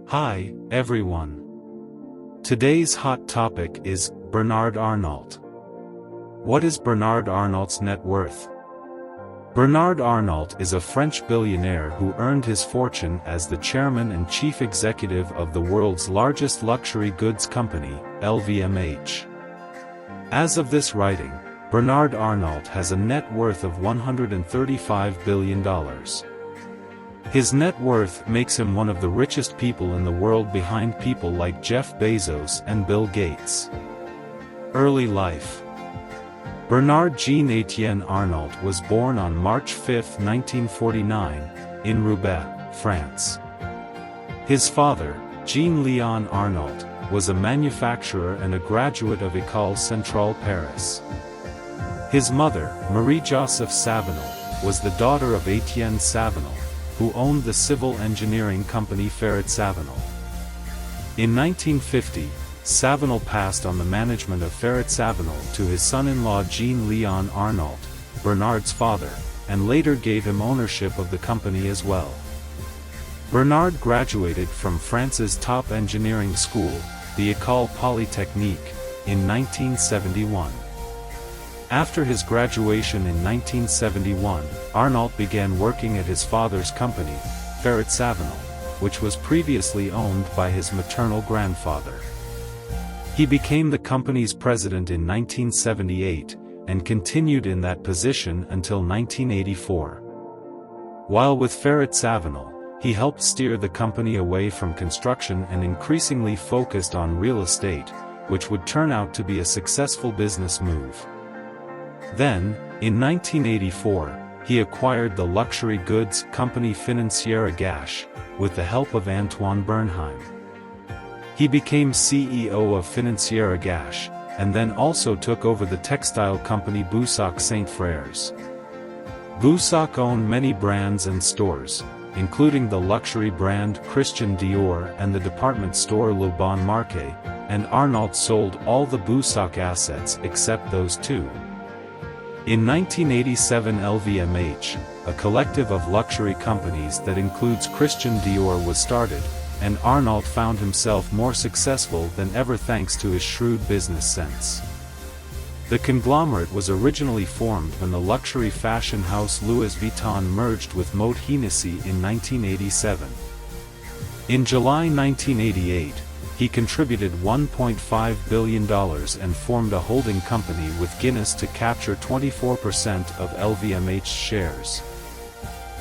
Hi, everyone. Today's hot topic is Bernard Arnault. What is Bernard Arnault's net worth? Bernard Arnault is a French billionaire who earned his fortune as the chairman and chief executive of the world's largest luxury goods company, LVMH. As of this writing, Bernard Arnault has a net worth of $135 billion. His net worth makes him one of the richest people in the world behind people like Jeff Bezos and Bill Gates. Early life. Bernard Jean-Étienne Arnault was born on March 5, 1949, in Roubaix, France. His father, Jean-Léon Arnault, was a manufacturer and a graduate of École Centrale Paris. His mother, Marie-Joseph Savenel, was the daughter of Étienne Savenel, who owned the civil engineering company Ferret-Savenel. In 1950, Savenel passed on the management of Ferret-Savenel to his son-in-law Jean-Léon Arnault, Bernard's father, and later gave him ownership of the company as well. Bernard graduated from France's top engineering school, the École Polytechnique, in 1971. After his graduation in 1971, Arnault began working at his father's company, Ferret-Savenel, which was previously owned by his maternal grandfather. He became the company's president in 1978, and continued in that position until 1984. While with Ferret-Savenel, he helped steer the company away from construction and increasingly focused on real estate, which would turn out to be a successful business move. Then, in 1984, he acquired the luxury goods company Financière Agache, with the help of Antoine Bernheim. He became CEO of Financière Agache, and then also took over the textile company Boussac Saint Frères. Boussac owned many brands and stores, including the luxury brand Christian Dior and the department store Le Bon Marché, and Arnault sold all the Boussac assets except those two. In 1987 LVMH, a collective of luxury companies that includes Christian Dior was started, and Arnault found himself more successful than ever thanks to his shrewd business sense. The conglomerate was originally formed when the luxury fashion house Louis Vuitton merged with Moët Hennessy in 1987. In July 1988, he contributed $1.5 billion and formed a holding company with Guinness to capture 24% of LVMH shares.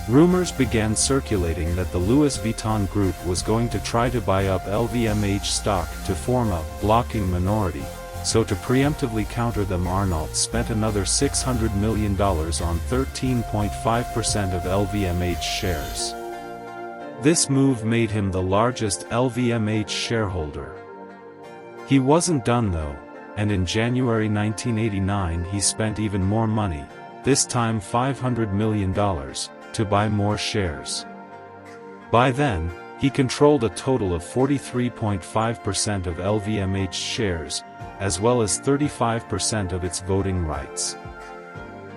Rumors began circulating that the Louis Vuitton group was going to try to buy up LVMH stock to form a blocking minority, so to preemptively counter them Arnault spent another $600 million on 13.5% of LVMH shares. This move made him the largest LVMH shareholder. He wasn't done though, and in January 1989 he spent even more money, this time $500 million, to buy more shares. By then, he controlled a total of 43.5% of LVMH shares, as well as 35% of its voting rights.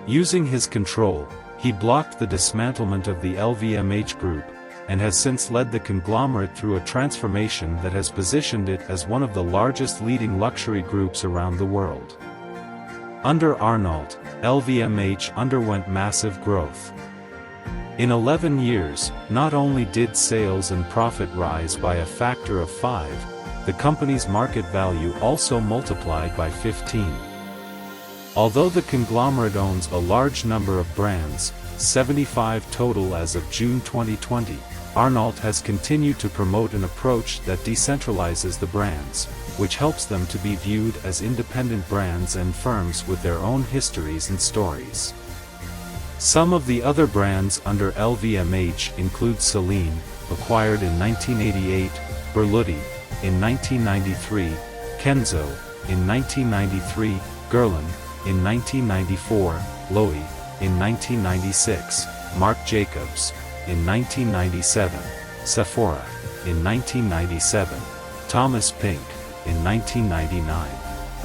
Using his control, he blocked the dismantlement of the LVMH group, and has since led the conglomerate through a transformation that has positioned it as one of the largest leading luxury groups around the world. Under Arnault, LVMH underwent massive growth. In 11 years, not only did sales and profit rise by a factor of 5, the company's market value also multiplied by 15. Although the conglomerate owns a large number of brands, 75 total as of June 2020, Arnault has continued to promote an approach that decentralizes the brands, which helps them to be viewed as independent brands and firms with their own histories and stories. Some of the other brands under LVMH include Celine, acquired in 1988, Berluti, in 1993, Kenzo, in 1993, Guerlain, in 1994, Loewe, in 1996, Marc Jacobs, in 1997, Sephora, in 1997, Thomas Pink, in 1999,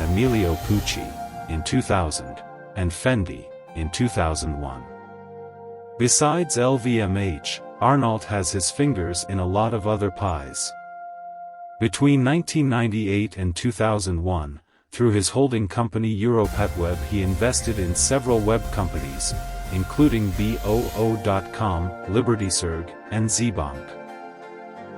Emilio Pucci, in 2000, and Fendi, in 2001. Besides LVMH, Arnault has his fingers in a lot of other pies. Between 1998 and 2001, through his holding company Europetweb, he invested in several web companies, including Boo.com, LibertySerg, and Zbank.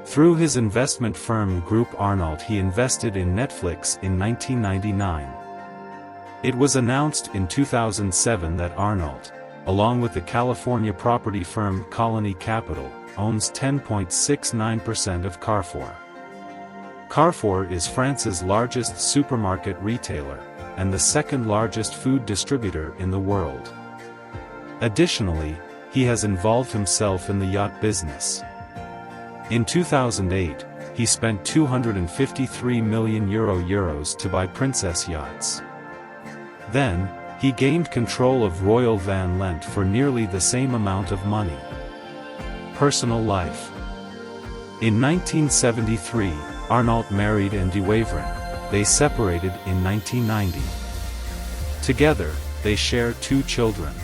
Through his investment firm Group Arnault, he invested in Netflix in 1999. It was announced in 2007 that Arnault, along with the California property firm Colony Capital, owns 10.69% of Carrefour. Carrefour is France's largest supermarket retailer, and the second largest food distributor in the world. Additionally, he has involved himself in the yacht business. In 2008, he spent €253 million to buy Princess Yachts. Then, he gained control of Royal Van Lent for nearly the same amount of money. Personal life. In 1973, Arnault married Andy Wavrin. They separated in 1990. Together, they share 2 children.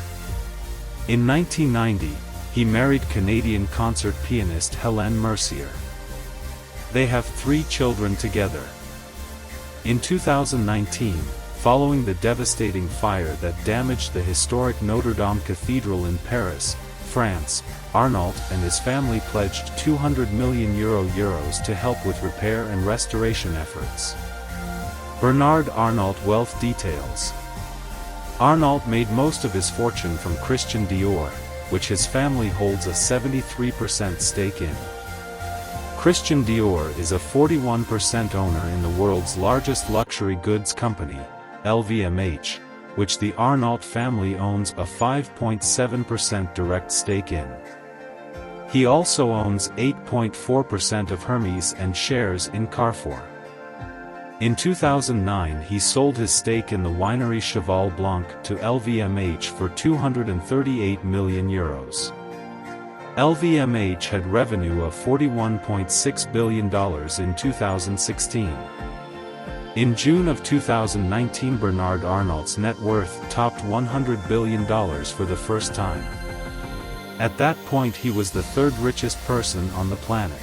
In 1990, he married Canadian concert pianist Hélène Mercier. They have 3 children together. In 2019, following the devastating fire that damaged the historic Notre Dame Cathedral in Paris, France, Arnault and his family pledged €200 million to help with repair and restoration efforts. Bernard Arnault wealth details. Arnault made most of his fortune from Christian Dior, which his family holds a 73% stake in. Christian Dior is a 41% owner in the world's largest luxury goods company, LVMH, which the Arnault family owns a 5.7% direct stake in. He also owns 8.4% of Hermès and shares in Carrefour. In 2009, he sold his stake in the winery Cheval Blanc to LVMH for €238 million. LVMH had revenue of $41.6 billion in 2016. In June of 2019, Bernard Arnault's net worth topped $100 billion for the first time. At that point, he was the 3rd richest person on the planet.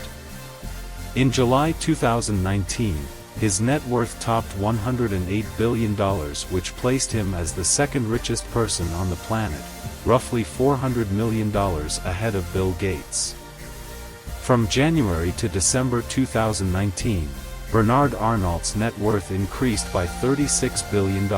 In July 2019, his net worth topped $108 billion, which placed him as the 2nd richest person on the planet, roughly $400 million ahead of Bill Gates. From January to December 2019, Bernard Arnault's net worth increased by $36 billion.